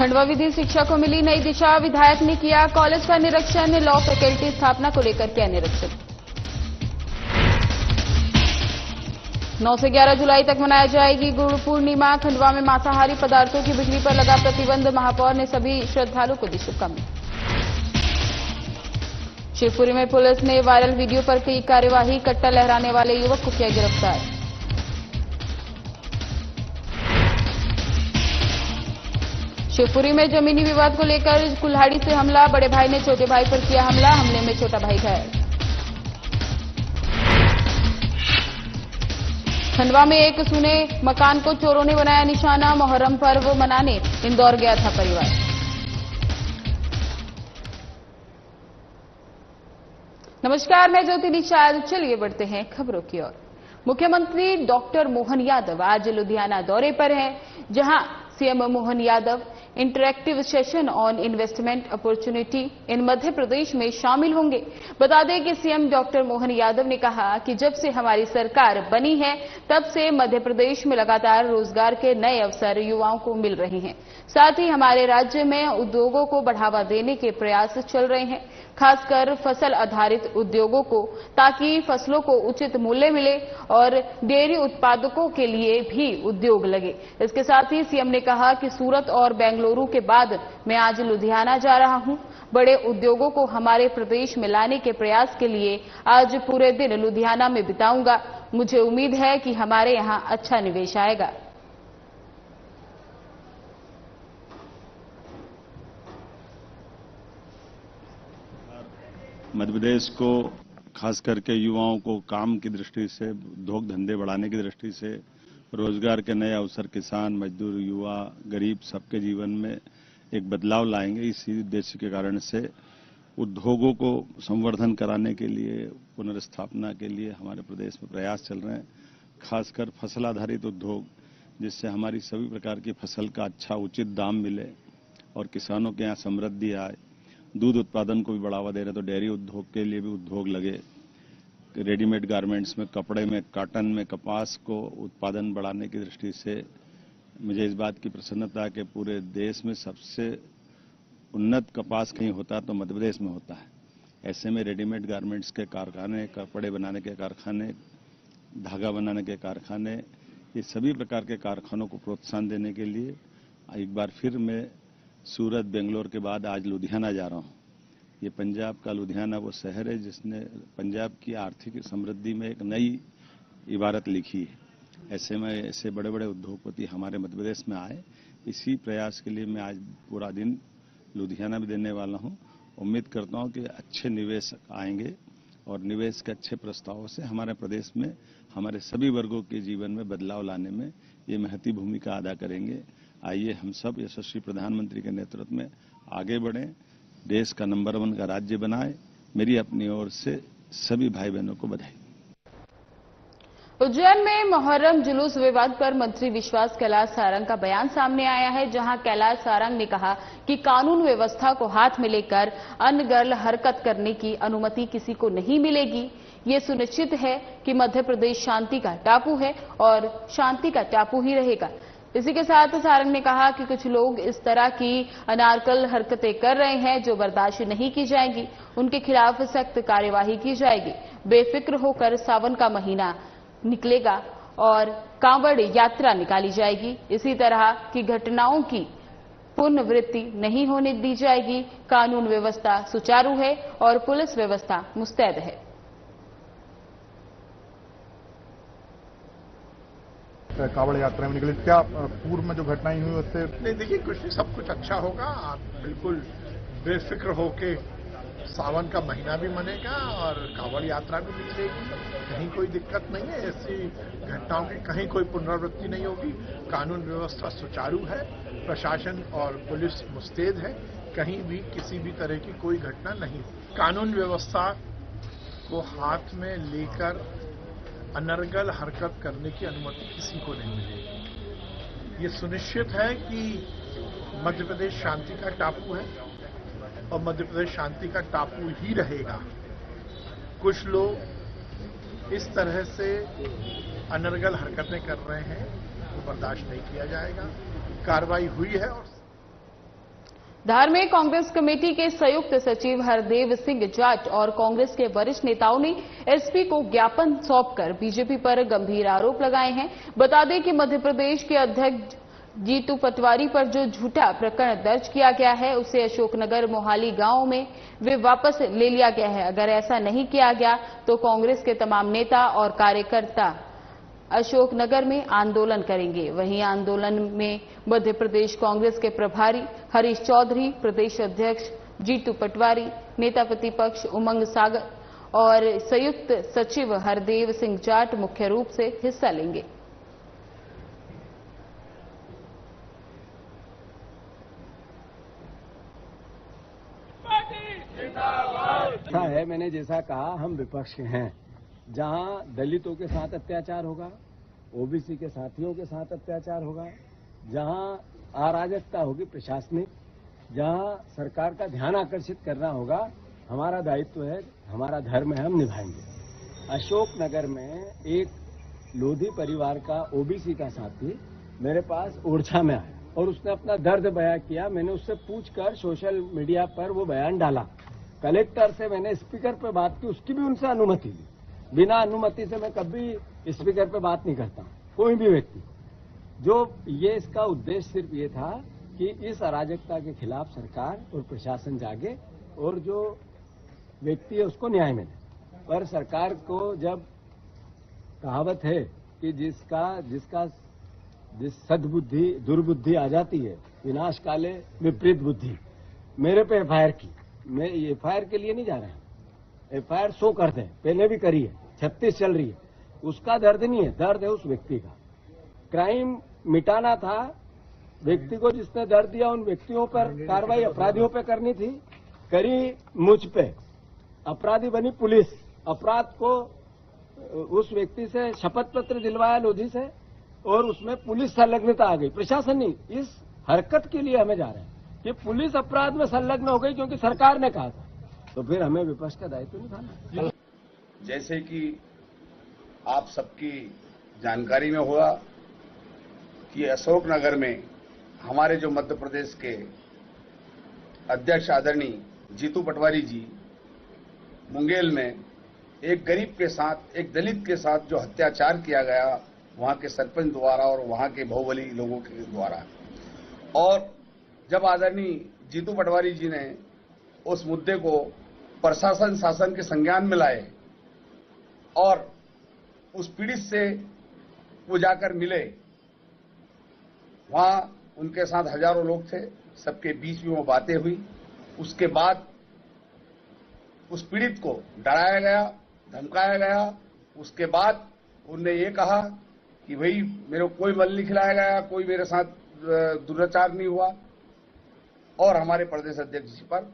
खंडवा विधि शिक्षा को मिली नई दिशा। विधायक ने किया कॉलेज का निरीक्षण। लॉ फैकल्टी स्थापना को लेकर किया निरीक्षण। 9 से 11 जुलाई तक मनाया जाएगी गुरु पूर्णिमा। खंडवा में मांसाहारी पदार्थों की बिक्री पर लगा प्रतिबंध। महापौर ने सभी श्रद्धालुओं को दी शुभकामनाएं। शिवपुरी में पुलिस ने वायरल वीडियो पर की कार्यवाही। कट्टा लहराने वाले युवक को किया गिरफ्तार। शिवपुरी में जमीनी विवाद को लेकर कुल्हाड़ी से हमला। बड़े भाई ने छोटे भाई पर किया हमला। हमले में छोटा भाई घायल। खंडवा में एक सूने मकान को चोरों ने बनाया निशाना। मोहर्रम पर्व मनाने इंदौर गया था परिवार। नमस्कार, मैं ज्योति निषाद। चलिए बढ़ते हैं खबरों की ओर। मुख्यमंत्री डॉक्टर मोहन यादव आज लुधियाना दौरे पर हैं, जहां CM Mohan Yadav interactive session on investment opportunity in Madhya Pradesh में शामिल होंगे। बता दें कि सीएम डॉक्टर मोहन यादव ने कहा कि जब से हमारी सरकार बनी है तब से मध्य प्रदेश में लगातार रोजगार के नए अवसर युवाओं को मिल रहे हैं। साथ ही हमारे राज्य में उद्योगों को बढ़ावा देने के प्रयास चल रहे हैं, खासकर फसल आधारित उद्योगों को, ताकि फसलों को उचित मूल्य मिले और डेयरी उत्पादकों के लिए भी उद्योग लगे। इसके साथ ही सीएम ने कहा कि सूरत और बेंगलुरु के बाद मैं आज लुधियाना जा रहा हूं। बड़े उद्योगों को हमारे प्रदेश में लाने के प्रयास के लिए आज पूरे दिन लुधियाना में बिताऊंगा। मुझे उम्मीद है कि हमारे यहां अच्छा निवेश आएगा। मध्य प्रदेश को खास करके युवाओं को काम की दृष्टि से, उद्योग धंधे बढ़ाने की दृष्टि से, रोजगार के नए अवसर किसान, मजदूर, युवा, गरीब सबके जीवन में एक बदलाव लाएंगे। इसी उद्देश्य के कारण से उद्योगों को संवर्धन कराने के लिए, पुनर्स्थापना के लिए हमारे प्रदेश में प्रयास चल रहे हैं। खासकर फसल आधारित उद्योग, जिससे हमारी सभी प्रकार की फसल का अच्छा उचित दाम मिले और किसानों के यहाँ समृद्धि आए। दूध उत्पादन को भी बढ़ावा दे रहे, तो डेयरी उद्योग के लिए भी उद्योग लगे। रेडीमेड गारमेंट्स में, कपड़े में, कॉटन में, कपास को उत्पादन बढ़ाने की दृष्टि से मुझे इस बात की प्रसन्नता है कि पूरे देश में सबसे उन्नत कपास कहीं होता है तो मध्य प्रदेश में होता है। ऐसे में रेडीमेड गारमेंट्स के कारखाने, कपड़े बनाने के कारखाने, धागा बनाने के कारखाने, ये सभी प्रकार के कारखानों को प्रोत्साहन देने के लिए एक बार फिर मैं सूरत, बेंगलोर के बाद आज लुधियाना जा रहा हूं। ये पंजाब का लुधियाना वो शहर है जिसने पंजाब की आर्थिक समृद्धि में एक नई इबारत लिखी है। ऐसे में ऐसे बड़े बड़े उद्योगपति हमारे मध्य प्रदेश में आए। इसी प्रयास के लिए मैं आज पूरा दिन लुधियाना भी देने वाला हूं। उम्मीद करता हूं कि अच्छे निवेशक आएंगे और निवेश के अच्छे प्रस्तावों से हमारे प्रदेश में हमारे सभी वर्गों के जीवन में बदलाव लाने में ये महती भूमिका अदा करेंगे। आइए हम सब यशस्वी प्रधानमंत्री के नेतृत्व में आगे बढ़ें, देश का नंबर 1 का राज्य बनाएं। मेरी अपनी ओर से सभी भाई बहनों को बधाई। उज्जैन में मोहर्रम जुलूस विवाद पर मंत्री विश्वास कैलाश सारंग का बयान सामने आया है, जहां कैलाश सारंग ने कहा कि कानून व्यवस्था को हाथ में लेकर अनर्गल हरकत करने की अनुमति किसी को नहीं मिलेगी। ये सुनिश्चित है कि मध्य प्रदेश शांति का टापू है और शांति का टापू ही रहेगा। इसी के साथ सारंग ने कहा कि कुछ लोग इस तरह की अनारकल हरकतें कर रहे हैं जो बर्दाश्त नहीं की जाएंगी। उनके खिलाफ सख्त कार्यवाही की जाएगी। बेफिक्र होकर सावन का महीना निकलेगा और कांवड़ यात्रा निकाली जाएगी। इसी तरह की घटनाओं की पुनरावृत्ति नहीं होने दी जाएगी। कानून व्यवस्था सुचारू है और पुलिस व्यवस्था मुस्तैद है। कांवड़ यात्रा में निकले, क्या पूर्व में जो घटनाएं हुई उससे? नहीं, देखिए कुछ नहीं, सब कुछ अच्छा होगा। आप बिल्कुल बेफिक्र होके सावन का महीना भी मनेगा और कांवड़ यात्रा भी निकलेगी। कहीं कोई दिक्कत नहीं है। ऐसी घटनाओं की कहीं कोई पुनरावृत्ति नहीं होगी। कानून व्यवस्था सुचारू है, प्रशासन और पुलिस मुस्तैद है। कहीं भी किसी भी तरह की कोई घटना नहीं। कानून व्यवस्था को हाथ में लेकर अनर्गल हरकत करने की अनुमति किसी को नहीं मिलेगी। ये सुनिश्चित है कि मध्य प्रदेश शांति का टापू है और मध्य प्रदेश शांति का टापू ही रहेगा। कुछ लोग इस तरह से अनर्गल हरकतें कर रहे हैं, वो बर्दाश्त नहीं किया जाएगा। कार्रवाई हुई है और धार में कांग्रेस कमेटी के संयुक्त सचिव हरदेव सिंह जाट और कांग्रेस के वरिष्ठ नेताओं ने एसपी को ज्ञापन सौंपकर बीजेपी पर गंभीर आरोप लगाए हैं। बता दें कि मध्य प्रदेश के अध्यक्ष जीतू पटवारी पर जो झूठा प्रकरण दर्ज किया गया है उसे अशोकनगर मोहाली गांव में वे वापस ले लिया गया है। अगर ऐसा नहीं किया गया तो कांग्रेस के तमाम नेता और कार्यकर्ता अशोकनगर में आंदोलन करेंगे। वहीं आंदोलन में मध्य प्रदेश कांग्रेस के प्रभारी हरीश चौधरी, प्रदेश अध्यक्ष जीतू पटवारी, नेता प्रतिपक्ष उमंग सागर और संयुक्त सचिव हरदेव सिंह जाट मुख्य रूप से हिस्सा लेंगे। ऐसा है, मैंने जैसा कहा, हम विपक्ष के हैं। जहां दलितों के साथ अत्याचार होगा, ओबीसी के साथियों के साथ अत्याचार होगा, जहां अराजकता होगी प्रशासनिक, जहां सरकार का ध्यान आकर्षित करना होगा, हमारा दायित्व है, हमारा धर्म है, हम निभाएंगे। अशोकनगर में एक लोधी परिवार का ओबीसी का साथी मेरे पास ओरछा में आया और उसने अपना दर्द बयां किया। मैंने उससे पूछकर सोशल मीडिया पर वो बयान डाला। कलेक्टर से मैंने स्पीकर पे बात की, उसकी भी उनसे अनुमति ली। बिना अनुमति से मैं कभी स्पीकर पे बात नहीं करता, कोई भी व्यक्ति। जो ये इसका उद्देश्य सिर्फ ये था कि इस अराजकता के खिलाफ सरकार और प्रशासन जागे और जो व्यक्ति है उसको न्याय मिले। पर सरकार को जब कहावत है कि जिस सद्बुद्धि दुर्बुद्धि आ जाती है, विनाश काले विपरीत बुद्धि। मेरे पे एफआईआर की, मैं एफआईआर के लिए नहीं जा रहा हूं। एफआईआर 100 कर दें, पहले भी करी है, 36 चल रही है। उसका दर्द नहीं है, दर्द है उस व्यक्ति का। क्राइम मिटाना था, व्यक्ति को जिसने दर्द दिया उन व्यक्तियों पर कार्रवाई अपराधियों पे करनी थी, करी मुझ पे। अपराधी बनी पुलिस। अपराध को उस व्यक्ति से शपथ पत्र दिलवाया लोधी से और उसमें पुलिस संलग्नता आ गई, प्रशासन नहीं। इस हरकत के लिए हमें जा रहे हैं कि पुलिस अपराध में संलग्न हो गई क्योंकि सरकार ने कहा था, तो फिर हमें विपक्ष का दायित्व निभाना। जैसे कि आप सबकी जानकारी में होगा कि अशोकनगर में हमारे जो मध्य प्रदेश के अध्यक्ष आदरणीय जीतू पटवारी जी मुंगेल में एक गरीब के साथ, एक दलित के साथ जो अत्याचार किया गया वहां के सरपंच द्वारा और वहां के बाहुबली लोगों के द्वारा, और जब आदरणीय जीतू पटवारी जी ने उस मुद्दे को प्रशासन शासन के संज्ञान में लाए और उस पीड़ित से वो जाकर मिले, वहां उनके साथ हजारों लोग थे, सबके बीच में वो बातें हुई। उसके बाद उस पीड़ित को डराया गया, धमकाया गया। उसके बाद उनने ये कहा कि भाई मेरे को कोई बल नहीं खिलाया गया, कोई मेरे साथ दुराचार नहीं हुआ, और हमारे प्रदेश अध्यक्ष जी पर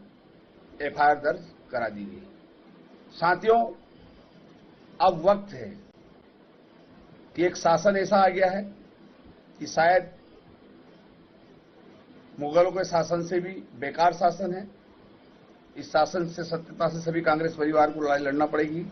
एफआईआर दर्ज करा दी गई। साथियों, अब वक्त है कि एक शासन ऐसा आ गया है कि शायद मुगलों के शासन से भी बेकार शासन है। इस शासन से सत्यता से सभी कांग्रेस परिवार को लड़ाई लड़ना पड़ेगी।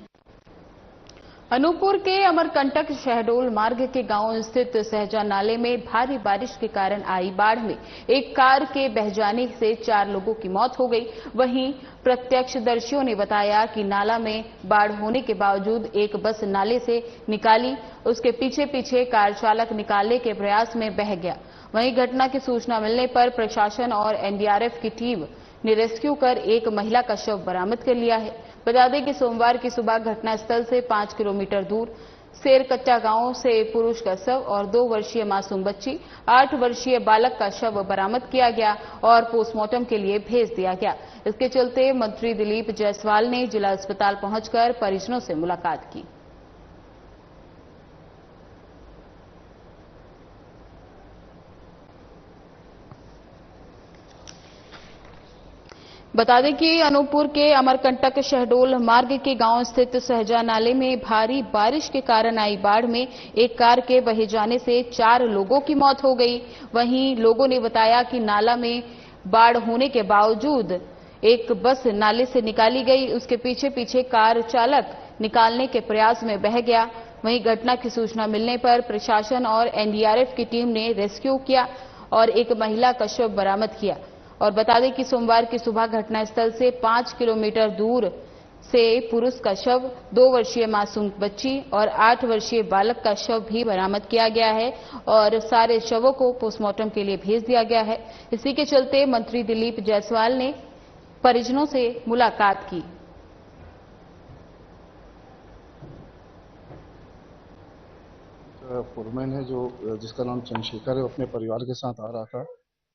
अनूपपुर के अमरकंटक शहडोल मार्ग के गांव स्थित सहजा नाले में भारी बारिश के कारण आई बाढ़ में एक कार के बह जाने से 4 लोगों की मौत हो गई। वहीं प्रत्यक्षदर्शियों ने बताया कि नाला में बाढ़ होने के बावजूद एक बस नाले से निकाली, उसके पीछे पीछे कार चालक निकालने के प्रयास में बह गया। वहीं घटना की सूचना मिलने पर प्रशासन और एनडीआरएफ की टीम ने रेस्क्यू कर एक महिला का शव बरामद कर लिया है। बता दें कि सोमवार की सुबह घटनास्थल से 5 किलोमीटर दूर शेरकच्चा गांव से पुरुष का शव और 2 वर्षीय मासूम बच्ची, 8 वर्षीय बालक का शव बरामद किया गया और पोस्टमार्टम के लिए भेज दिया गया। इसके चलते मंत्री दिलीप जायसवाल ने जिला अस्पताल पहुंचकर परिजनों से मुलाकात की। बता दें कि अनूपपुर के अमरकंटक शहडोल मार्ग के गांव स्थित सहजा नाले में भारी बारिश के कारण आई बाढ़ में एक कार के बह जाने से 4 लोगों की मौत हो गई। वहीं लोगों ने बताया कि नाला में बाढ़ होने के बावजूद एक बस नाले से निकाली गई, उसके पीछे पीछे कार चालक निकालने के प्रयास में बह गया। वहीं घटना की सूचना मिलने पर प्रशासन और एनडीआरएफ की टीम ने रेस्क्यू किया और एक महिला का शव बरामद किया। और बता दें कि सोमवार की सुबह घटनास्थल से 5 किलोमीटर दूर से पुरुष का शव, 2 वर्षीय मासूम बच्ची और 8 वर्षीय बालक का शव भी बरामद किया गया है और सारे शवों को पोस्टमार्टम के लिए भेज दिया गया है। इसी के चलते मंत्री दिलीप जायसवाल ने परिजनों से मुलाकात की। फोरमैन है जिसका नाम चंद्रशेखर है, अपने परिवार के साथ आ रहा था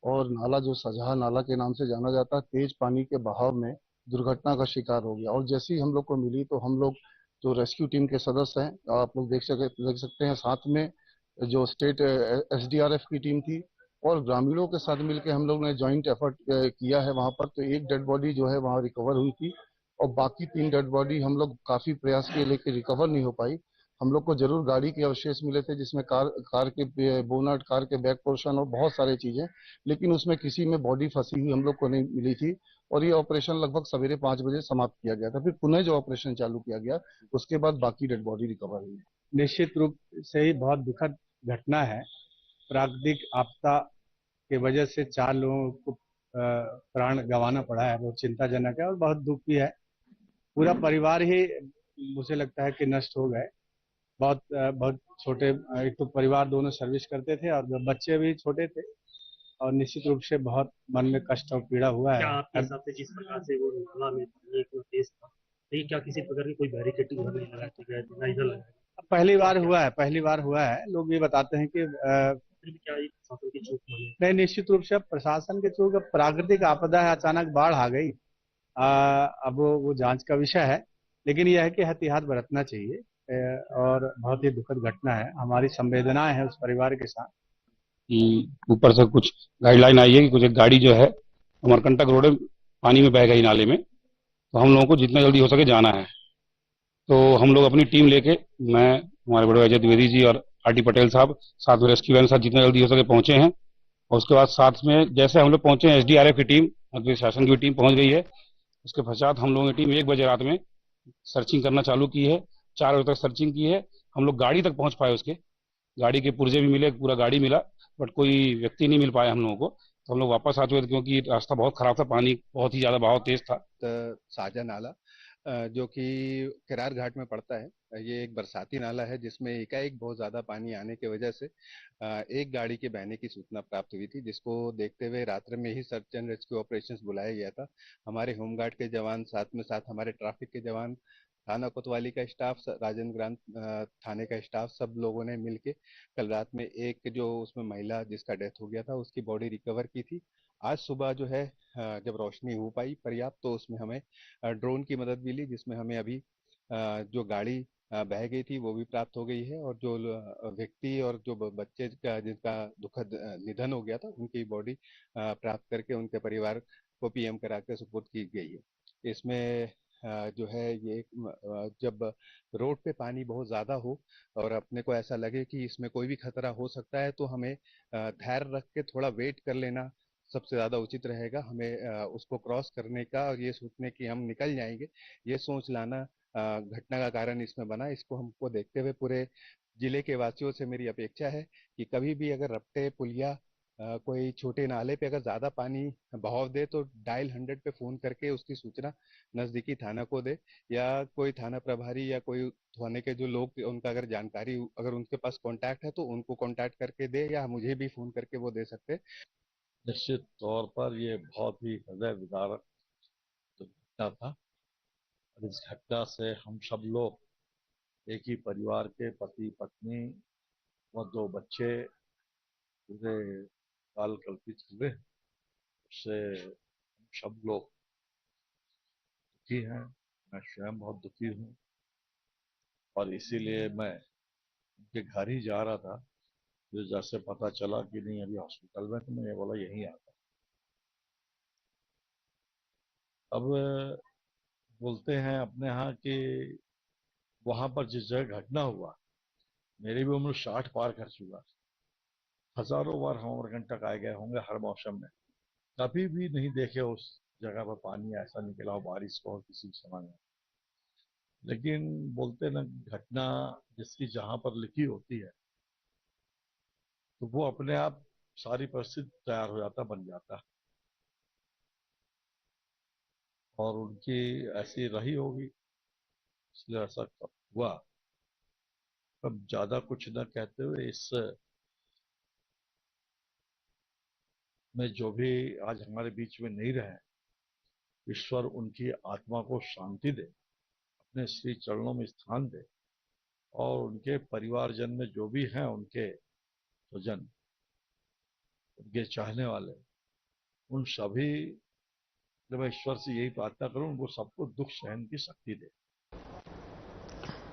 और नाला जो शाहजहां नाला के नाम से जाना जाता है, तेज पानी के बहाव में दुर्घटना का शिकार हो गया। और जैसे ही हम लोग को मिली तो हम लोग जो रेस्क्यू टीम के सदस्य हैं, आप लोग देख सकते हैं, साथ में जो स्टेट एसडीआरएफ की टीम थी और ग्रामीणों के साथ मिलकर हम लोग ने ज्वाइंट एफर्ट किया है वहां पर। तो एक डेड बॉडी जो है वहां रिकवर हुई थी और बाकी 3 डेड बॉडी हम लोग काफी प्रयास किए लेकिन रिकवर नहीं हो पाई। हम लोग को जरूर गाड़ी के अवशेष मिले थे, जिसमें कार के बोनट, कार के बैक पोर्शन और बहुत सारी चीजें, लेकिन उसमें किसी में बॉडी फंसी हुई हम लोग को नहीं मिली थी। और ये ऑपरेशन लगभग सवेरे 5 बजे समाप्त किया गया था। फिर पुनः जो ऑपरेशन चालू किया गया, उसके बाद बाकी डेड बॉडी रिकवर हुई। निश्चित रूप से ही बहुत दुखद घटना है। प्राकृतिक आपदा की वजह से 4 लोगों को प्राण गंवाना पड़ा है, बहुत चिंताजनक है और बहुत दुख भी है। पूरा परिवार ही मुझे लगता है कि नष्ट हो गए। बहुत छोटे, एक तो परिवार दोनों सर्विस करते थे और बच्चे भी छोटे थे और निश्चित रूप से बहुत मन में कष्ट और पीड़ा हुआ है। क्या आपके हिसाब से जिस प्रकार से वो नाला में इतना तेज था, तो ये क्या किसी प्रकार की कोई बैरिकेडिंग उधर नहीं लगा के गए थे, ना इधर लगा? पहली बार हुआ है। लोग ये बताते हैं कि फिर भी क्या ये प्रशासन की चूक मानी? नहीं, निश्चित रूप से प्रशासन के चूक, प्राकृतिक आपदा है, अचानक बाढ़ आ गई। अब वो जांच का विषय है, लेकिन यह है कि एहतियात बरतना चाहिए और बहुत ही दुखद घटना है। हमारी संवेदनाएं हैं उस परिवार के साथ। ऊपर से कुछ गाइडलाइन आई है कि कुछ एक गाड़ी जो है अमरकंटक रोड पानी में बह गई नाले में, तो हम लोगों को जितना जल्दी हो सके जाना है। तो हम लोग अपनी टीम लेके, मैं, हमारे बड़े अजय द्विवेदी जी और आरटी पटेल साहब, साथ में रेस्क्यू वैन साथ जितना जल्दी हो सके पहुंचे हैं। और उसके बाद साथ में जैसे हम लोग पहुंचे, एसडीआरएफ की टीम, मध्य शासन की टीम पहुंच गई है। उसके पश्चात हम लोगों की टीम 1 बजे रात में सर्चिंग करना चालू की है। 4 बजे तक सर्चिंग की है। हम लोग गाड़ी तक पहुंच पाए, उसके गाड़ी के पुर्जे भी मिले, पूरा गाड़ी मिला, बट कोई व्यक्ति नहीं मिल पाया हम लोगों को। तो हम लोग वापस आ चुके थे क्योंकि रास्ता बहुत खराब था, पानी बहुत ही ज्यादा बहाव तेज था। साजा नाला जो कि किरार घाट में पड़ता है, ये एक बरसाती नाला है जिसमें एकाएक बहुत ज्यादा पानी आने की वजह से एक गाड़ी के बहने की सूचना प्राप्त हुई थी, जिसको देखते हुए रात्रि में ही सर्च एंड रेस्क्यू ऑपरेशंस बुलाया गया था। हमारे होमगार्ड के जवान, साथ में साथ हमारे ट्रैफिक के जवान, थाना कोतवाली का स्टाफ, राजेंद्र ग्राम थाने का स्टाफ, सब लोगों ने मिलके कल रात में एक जो उसमें महिला जिसका डेथ हो गया था उसकी बॉडी रिकवर की थी। आज सुबह जो है जब रोशनी हो पाई पर्याप्त, तो उसमें हमें ड्रोन की मदद मिली, जिसमें हमें अभी जो गाड़ी बह गई थी वो भी प्राप्त हो गई है और जो व्यक्ति और जो बच्चे का जिनका दुखद निधन हो गया था उनकी बॉडी प्राप्त करके उनके परिवार को पीएम करा के सुपुर्द की गई है। इसमें जो है ये जब रोड पे पानी बहुत ज़्यादा हो और अपने को ऐसा लगे कि इसमें कोई भी खतरा हो सकता है, तो हमें धैर्य रख के थोड़ा वेट कर लेना सबसे ज़्यादा उचित रहेगा। हमें उसको क्रॉस करने का और ये सोचने कि हम निकल जाएंगे, ये सोच लाना घटना का कारण इसमें बना। इसको हमको देखते हुए पूरे जिले के वासियों से मेरी अपेक्षा है कि कभी भी अगर रपटे, पुलिया, कोई छोटे नाले पे अगर ज़्यादा पानी बहाव दे तो डायल 100 पे फ़ोन करके उसकी सूचना नज़दीकी थाना को दे, या कोई थाना प्रभारी या कोई थाने के जो लोग उनका अगर जानकारी, अगर उनके पास कांटेक्ट है तो उनको कांटेक्ट करके दे, या मुझे भी फ़ोन करके वो दे सकते हैं। निश्चित तौर पर ये बहुत ही हृदय विदारक घटना था। इस घटना से हम सब लोग, एक ही परिवार के पति पत्नी व 2 बच्चे पूरे काल कल्पित हुए, उससे हम सब लोग दुखी हैं। मैं स्वयं बहुत दुखी हूँ और इसीलिए मैं उनके घर ही जा रहा था। तो जैसे पता चला कि नहीं अभी हॉस्पिटल में, तो मैं बोला यहीं आता। अब बोलते हैं अपने यहाँ कि वहां पर जिस जगह घटना हुआ, मेरी भी उम्र 60 पार कर चुका। हजारों बार हम अमरकंटक आए गए होंगे हर मौसम में, कभी भी नहीं देखे उस जगह पर पानी ऐसा निकला हो बारिश को किसी समय में। लेकिन बोलते ना, घटना जिसकी जहां पर लिखी होती है तो वो अपने आप सारी परिस्थिति तैयार हो जाता, बन जाता। और उनकी ऐसी रही होगी, इसलिए ऐसा हुआ। अब ज्यादा कुछ न कहते हुए इस में जो भी आज हमारे बीच में नहीं रहे, ईश्वर उनकी आत्मा को शांति दे, अपने श्री चरणों में स्थान दे, और उनके परिवारजन में जो भी हैं, उनके स्वजन, उनके चाहने वाले, उन सभी, मैं ईश्वर से यही प्रार्थना करूं, उनको सबको दुख सहन की शक्ति दे।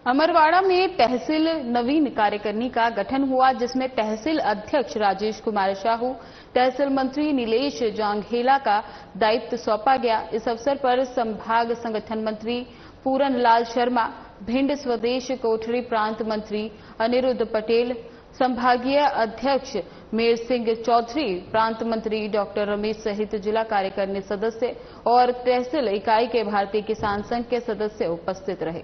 अमरवाड़ा में तहसील नवीन कार्यकारिणी का गठन हुआ, जिसमें तहसील अध्यक्ष राजेश कुमार साहू, तहसील मंत्री नीलेश जांघेला का दायित्व सौंपा गया। इस अवसर पर संभाग संगठन मंत्री पूरन लाल शर्मा, भिंड स्वदेश कोठरी प्रांत मंत्री अनिरुद्ध पटेल, संभागीय अध्यक्ष मेर सिंह चौधरी, प्रांत मंत्री डॉक्टर रमेश सहित जिला कार्यकारिणी सदस्य और तहसील इकाई के भारतीय किसान संघ के सदस्य उपस्थित रहे।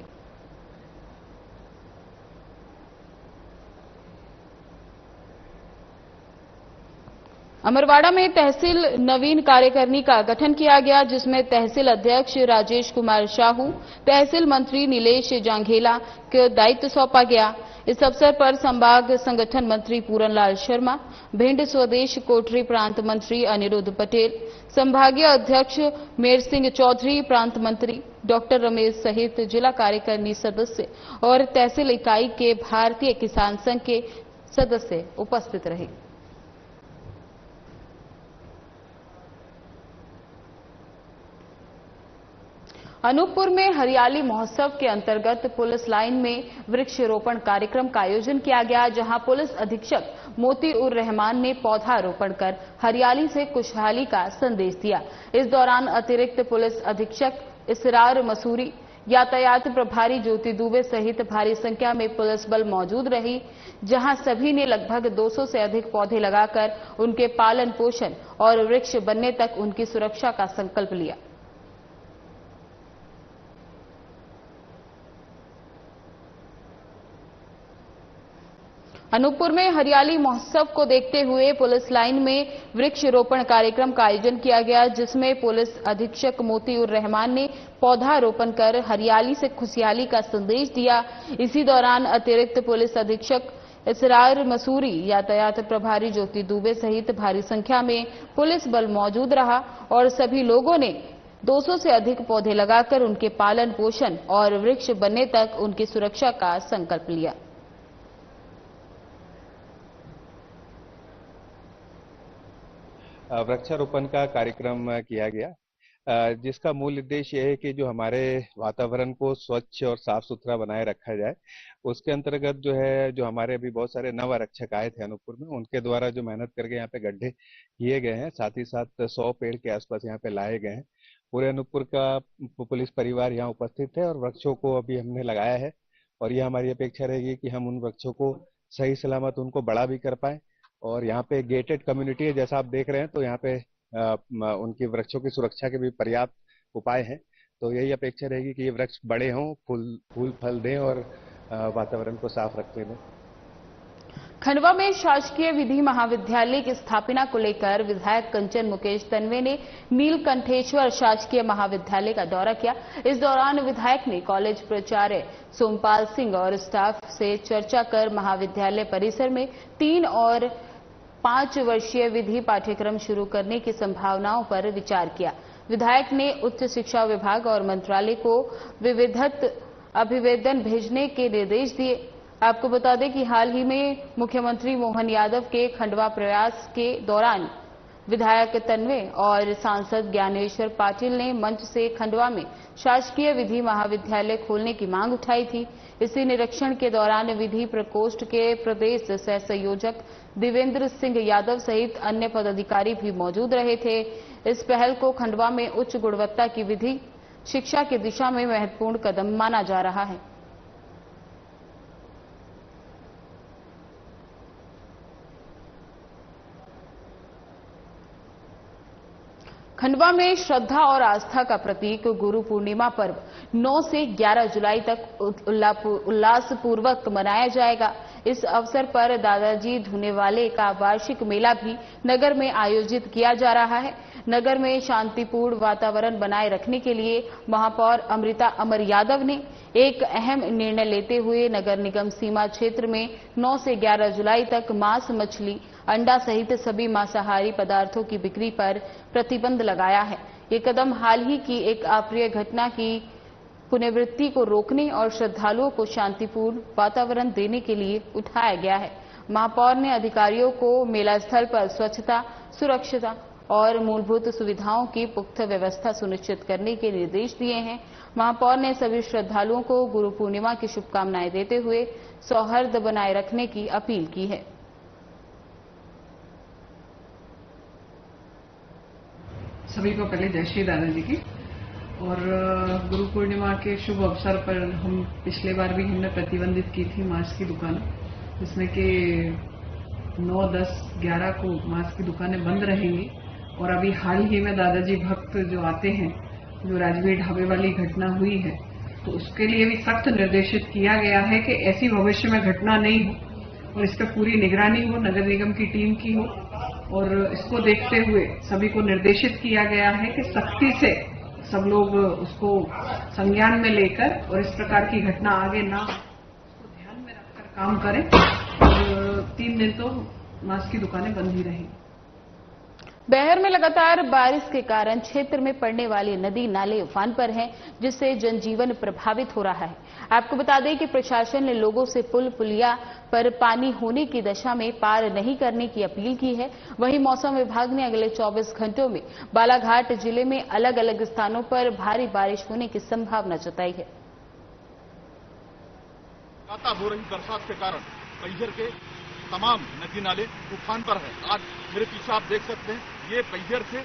अमरवाड़ा में तहसील नवीन कार्यकारिणी का गठन किया गया, जिसमें तहसील अध्यक्ष राजेश कुमार साहू, तहसील मंत्री नीलेश जांघेला को दायित्व सौंपा गया। इस अवसर पर संभाग संगठन मंत्री पूरन लाल शर्मा, भिंड स्वदेश कोठरी प्रांत मंत्री अनिरुद्ध पटेल, संभागीय अध्यक्ष मेर सिंह चौधरी, प्रांत मंत्री डॉक्टर रमेश सहित जिला कार्यकारिणी सदस्य और तहसील इकाई के भारतीय किसान संघ के सदस्य उपस्थित रहे। अनूपपुर में हरियाली महोत्सव के अंतर्गत पुलिस लाइन में वृक्षारोपण कार्यक्रम का आयोजन किया गया, जहां पुलिस अधीक्षक मोती उर रहमान ने पौधारोपण कर हरियाली से खुशहाली का संदेश दिया। इस दौरान अतिरिक्त पुलिस अधीक्षक इसरार मसूरी, यातायात प्रभारी ज्योति दुबे सहित भारी संख्या में पुलिस बल मौजूद रही, जहां सभी ने लगभग 200 से अधिक पौधे लगाकर उनके पालन पोषण और वृक्ष बनने तक उनकी सुरक्षा का संकल्प लिया। अनूपपुर में हरियाली महोत्सव को देखते हुए पुलिस लाइन में वृक्षारोपण कार्यक्रम का आयोजन किया गया, जिसमें पुलिस अधीक्षक मोती उर रहमान ने पौधारोपण कर हरियाली से खुशहाली का संदेश दिया। इसी दौरान अतिरिक्त पुलिस अधीक्षक इसरार मसूरी, यातायात प्रभारी ज्योति दुबे सहित भारी संख्या में पुलिस बल मौजूद रहा और सभी लोगों ने 200 से अधिक पौधे लगाकर उनके पालन पोषण और वृक्ष बनने तक उनकी सुरक्षा का संकल्प लिया। वृक्षारोपण का कार्यक्रम किया गया, जिसका मूल उद्देश्य यह है कि जो हमारे वातावरण को स्वच्छ और साफ सुथरा बनाए रखा जाए। उसके अंतर्गत जो हमारे अभी बहुत सारे नवरक्षक आए थे अनूपपुर में, उनके द्वारा जो मेहनत करके यहाँ पे गड्ढे किए गए हैं, साथ ही साथ 100 पेड़ के आसपास यहाँ पे लाए गए हैं। पूरे अनूपपुर का पुलिस परिवार यहाँ उपस्थित है और वृक्षों को अभी हमने लगाया है, और ये हमारी अपेक्षा रहेगी कि हम उन वृक्षों को सही सलामत उनको बड़ा भी कर पाए। और यहाँ पे गेटेड कम्युनिटी है, जैसा आप देख रहे हैं, तो यहाँ पे उनकी वृक्षों की सुरक्षा के भी पर्याप्त उपाय हैं। तो यही अपेक्षा रहेगी कि ये वृक्ष बड़े हों, फूल फल दें और वातावरण को साफ रखने दें। खंडवा में शासकीय विधि महाविद्यालय की स्थापना को लेकर विधायक कंचन मुकेश तन्वे ने नीलकंठेश्वर शासकीय महाविद्यालय का दौरा किया। इस दौरान विधायक ने कॉलेज प्राचार्य सोमपाल सिंह और स्टाफ से चर्चा कर महाविद्यालय परिसर में 3 और 5 वर्षीय विधि पाठ्यक्रम शुरू करने की संभावनाओं पर विचार किया। विधायक ने उच्च शिक्षा विभाग और मंत्रालय को विविधत अभिवेदन भेजने के निर्देश दिए। आपको बता दें कि हाल ही में मुख्यमंत्री मोहन यादव के खंडवा प्रयास के दौरान विधायक तन्वे और सांसद ज्ञानेश्वर पाटिल ने मंच से खंडवा में शासकीय विधि महाविद्यालय खोलने की मांग उठाई थी। इसी निरीक्षण के दौरान विधि प्रकोष्ठ के प्रदेश सह संयोजक देवेंद्र सिंह यादव सहित अन्य पदाधिकारी भी मौजूद रहे थे। इस पहल को खंडवा में उच्च गुणवत्ता की विधि शिक्षा की दिशा में महत्वपूर्ण कदम माना जा रहा है। खंडवा में श्रद्धा और आस्था का प्रतीक गुरु पूर्णिमा पर्व 9 से 11 जुलाई तक उल्लासपूर्वक मनाया जाएगा। इस अवसर पर दादाजी धुनेवाले का वार्षिक मेला भी नगर में आयोजित किया जा रहा है। नगर में शांतिपूर्ण वातावरण बनाए रखने के लिए महापौर अमृता अमर यादव ने एक अहम निर्णय लेते हुए नगर निगम सीमा क्षेत्र में 9 से 11 जुलाई तक मांस, मछली, अंडा सहित सभी मांसाहारी पदार्थों की बिक्री पर प्रतिबंध लगाया है। ये कदम हाल ही की एक अप्रिय घटना की पुनरावृत्ति को रोकने और श्रद्धालुओं को शांतिपूर्ण वातावरण देने के लिए उठाया गया है। महापौर ने अधिकारियों को मेला स्थल पर स्वच्छता, सुरक्षा और मूलभूत सुविधाओं की पुख्ता व्यवस्था सुनिश्चित करने के निर्देश दिए हैं। महापौर ने सभी श्रद्धालुओं को गुरु पूर्णिमा की शुभकामनाएं देते हुए सौहार्द बनाए रखने की अपील की है। सभी को पहले जय श्री दादाजी की। और गुरु पूर्णिमा के शुभ अवसर पर हम पिछले बार भी हमने प्रतिबंधित की थी मांस की दुकान, जिसमें कि 9, 10, 11 को मांस की दुकानें बंद रहेंगी। और अभी हाल ही में दादाजी भक्त जो आते हैं, जो राजवीर ढाबे वाली घटना हुई है, तो उसके लिए भी सख्त निर्देशित किया गया है कि ऐसी भविष्य में घटना नहीं हो और इस पर पूरी निगरानी हो, नगर निगम की टीम की हो। और इसको देखते हुए सभी को निर्देशित किया गया है कि सख्ती से सब लोग उसको संज्ञान में लेकर और इस प्रकार की घटना आगे ना हो, उसको ध्यान में रखकर काम करें। और 3 दिन तो मांस की दुकानें बंद ही रहेंगी। बहर में लगातार बारिश के कारण क्षेत्र में पड़ने वाली नदी नाले उफान पर हैं, जिससे जनजीवन प्रभावित हो रहा है। आपको बता दें कि प्रशासन ने लोगों से पुल पुलिया पर पानी होने की दशा में पार नहीं करने की अपील की है। वहीं मौसम विभाग ने अगले 24 घंटों में बालाघाट जिले में अलग अलग स्थानों पर भारी बारिश होने की संभावना जताई है। लगातार हो रही बरसात के कारण बैहर के तमाम नदी नाले उफान पर है। आज मेरे पीछे आप देख सकते हैं, ये बैहर से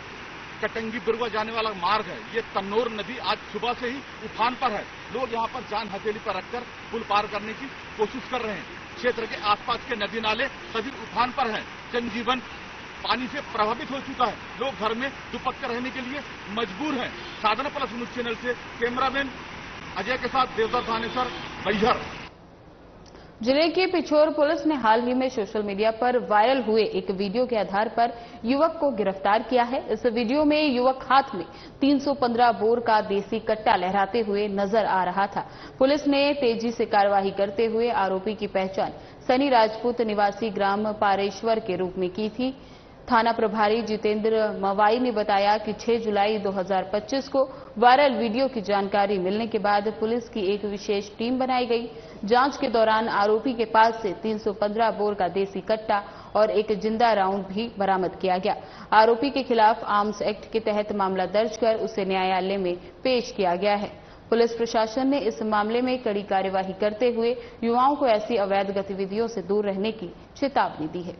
कटंगी बिरवा जाने वाला मार्ग है। ये तन्नौर नदी आज सुबह से ही उफान पर है। लोग यहाँ पर जान हथेली पर रखकर पुल पार करने की कोशिश कर रहे हैं। क्षेत्र के आसपास के नदी नाले सभी उफान पर हैं। जनजीवन पानी से प्रभावित हो चुका है। लोग घर में दुपट्टे रहने के लिए मजबूर हैं। साधना प्लस न्यूज चैनल से कैमरामैन अजय के साथ देवदत्त थानेसर, बैहर। जिले की पिछोर पुलिस ने हाल ही में सोशल मीडिया पर वायरल हुए एक वीडियो के आधार पर युवक को गिरफ्तार किया है। इस वीडियो में युवक हाथ में 315 बोर का देसी कट्टा लहराते हुए नजर आ रहा था। पुलिस ने तेजी से कार्रवाई करते हुए आरोपी की पहचान सनी राजपूत निवासी ग्राम पारेश्वर के रूप में की थी। थाना प्रभारी जितेंद्र मवाई ने बताया कि 6 जुलाई 2025 को वायरल वीडियो की जानकारी मिलने के बाद पुलिस की एक विशेष टीम बनाई गई। जांच के दौरान आरोपी के पास से 315 बोर का देसी कट्टा और एक जिंदा राउंड भी बरामद किया गया। आरोपी के खिलाफ आर्म्स एक्ट के तहत मामला दर्ज कर उसे न्यायालय में पेश किया गया है। पुलिस प्रशासन ने इस मामले में कड़ी कार्यवाही करते हुए युवाओं को ऐसी अवैध गतिविधियों से दूर रहने की चेतावनी दी है।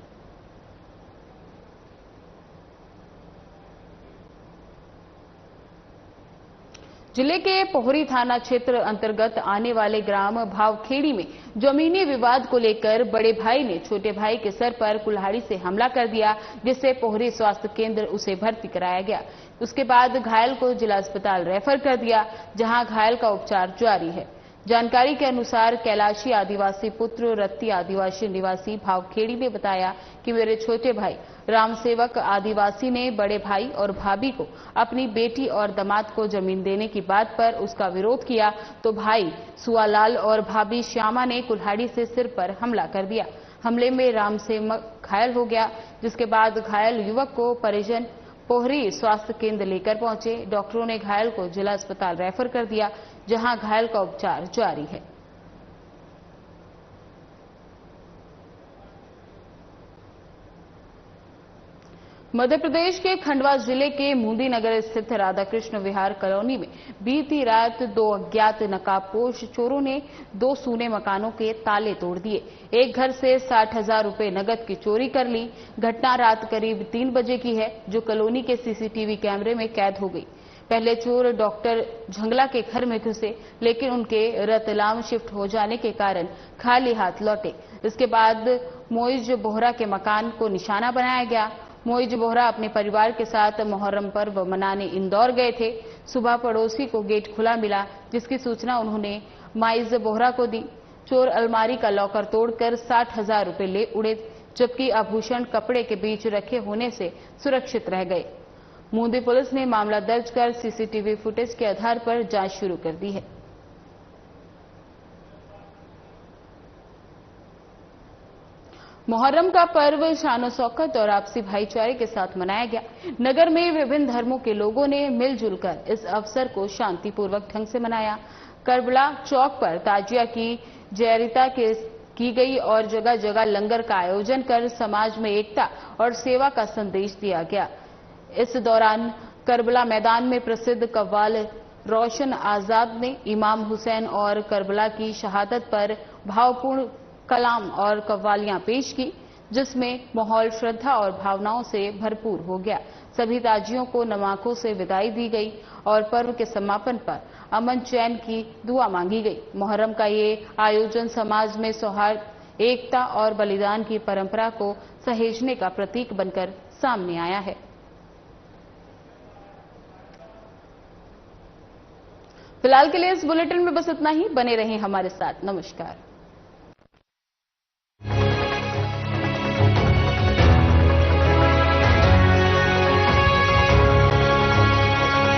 जिले के पोहरी थाना क्षेत्र अंतर्गत आने वाले ग्राम भावखेड़ी में जमीनी विवाद को लेकर बड़े भाई ने छोटे भाई के सर पर कुल्हाड़ी से हमला कर दिया, जिससे पोहरी स्वास्थ्य केंद्र उसे भर्ती कराया गया। उसके बाद घायल को जिला अस्पताल रेफर कर दिया, जहां घायल का उपचार जारी है। जानकारी के अनुसार कैलाशी आदिवासी पुत्र रत्ती आदिवासी निवासी भावखेड़ी ने बताया कि मेरे छोटे भाई रामसेवक आदिवासी ने बड़े भाई और भाभी को अपनी बेटी और दामाद को जमीन देने की बात पर उसका विरोध किया, तो भाई सुआलाल और भाभी श्यामा ने कुल्हाड़ी से सिर पर हमला कर दिया। हमले में रामसेवक घायल हो गया, जिसके बाद घायल युवक को परिजन पोहरी स्वास्थ्य केंद्र लेकर पहुंचे। डॉक्टरों ने घायल को जिला अस्पताल रेफर कर दिया, जहां घायल का उपचार जारी है। मध्य प्रदेश के खंडवा जिले के मुंदी नगर स्थित राधाकृष्ण विहार कॉलोनी में बीती रात 2 अज्ञात नकाबपोश चोरों ने 2 सूने मकानों के ताले तोड़ दिए। एक घर से 60,000 रुपए नकद की चोरी कर ली। घटना रात करीब 3 बजे की है, जो कॉलोनी के सीसीटीवी कैमरे में कैद हो गई। पहले चोर डॉक्टर झंगला के घर में घुसे, लेकिन उनके रतलाम शिफ्ट हो जाने के कारण खाली हाथ लौटे। इसके बाद मोइज बोहरा के मकान को निशाना बनाया गया। मोइज बोहरा अपने परिवार के साथ मुहर्रम पर्व मनाने इंदौर गए थे। सुबह पड़ोसी को गेट खुला मिला, जिसकी सूचना उन्होंने माइज बोहरा को दी। चोर अलमारी का लॉकर तोड़कर 60,000 रुपए ले उड़े, जबकि आभूषण कपड़े के बीच रखे होने से सुरक्षित रह गए। मूंदी पुलिस ने मामला दर्ज कर सीसीटीवी फुटेज के आधार पर जांच शुरू कर दी है। मुहर्रम का पर्व शान शौकत और आपसी भाईचारे के साथ मनाया गया। नगर में विभिन्न धर्मों के लोगों ने मिलजुल कर इस अवसर को शांतिपूर्वक ढंग से मनाया। करबला चौक पर ताजिया की जयरिता की गई और जगह जगह लंगर का आयोजन कर समाज में एकता और सेवा का संदेश दिया गया। इस दौरान करबला मैदान में प्रसिद्ध कव्वाल रोशन आजाद ने इमाम हुसैन और करबला की शहादत पर भावपूर्ण कलाम और कव्वालियां पेश की, जिसमें माहौल श्रद्धा और भावनाओं से भरपूर हो गया। सभी ताजियों को नमाज़ों से विदाई दी गई और पर्व के समापन पर अमन चैन की दुआ मांगी गई। मुहर्रम का ये आयोजन समाज में सौहार्द, एकता और बलिदान की परंपरा को सहेजने का प्रतीक बनकर सामने आया है। फिलहाल के लिए इस बुलेटिन में बस इतना ही। बने रहें हमारे साथ। नमस्कार।